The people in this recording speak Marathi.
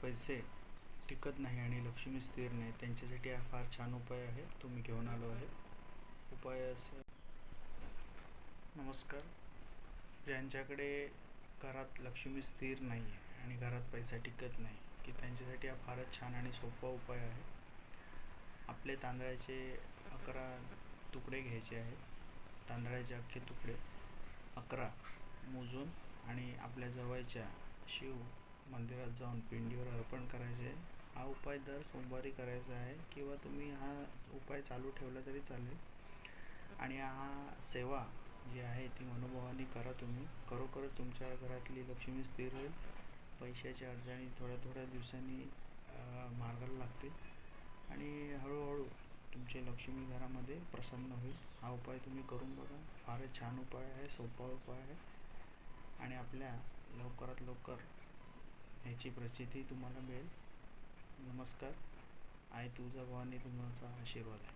पैसे टिकत नाही आणि लक्ष्मी स्थिर नाही, त्यांच्यासाठी हा फार छान उपाय आहे, तो मी घेऊन आलो आहे. उपाय असं, नमस्कार. ज्यांच्याकडे घरात लक्ष्मी स्थिर नाही आहे आणि घरात पैसा टिकत नाही, की त्यांच्यासाठी हा फारच छान आणि सोपा उपाय आहे. आपले तांदळाचे 11 तुकडे घ्यायचे आहेत. तांदळाचे अख्खे तुकडे 11 मोजून आणि आपल्या जवळच्या शिव मंदिरात जाऊन पिंडीवर अर्पण करायचे. हा उपाय दर सोमवारी करायचा आहे, किंवा तुम्ही हा उपाय चालू ठेवला तरी चालेल. आणि हा सेवा जी आहे ती मनोभावाने करा. तुम्ही खरोखरच तुमच्या घरातली लक्ष्मी स्थिर होईल. पैशाच्या अडचणी थोड्या थोड्या दिवसांनी मार्गाला लागतील आणि हळूहळू तुमची लक्ष्मी घरामध्ये प्रसन्न होईल. हा उपाय तुम्ही करून बघा. फारच छान उपाय आहे, सोपा उपाय आहे आणि आपल्या लवकरात लवकर ह्याची प्रचिती तुम्हाला मिळेल. नमस्कार. आई तुळजाभवानी तुमचा आशीर्वाद आहे.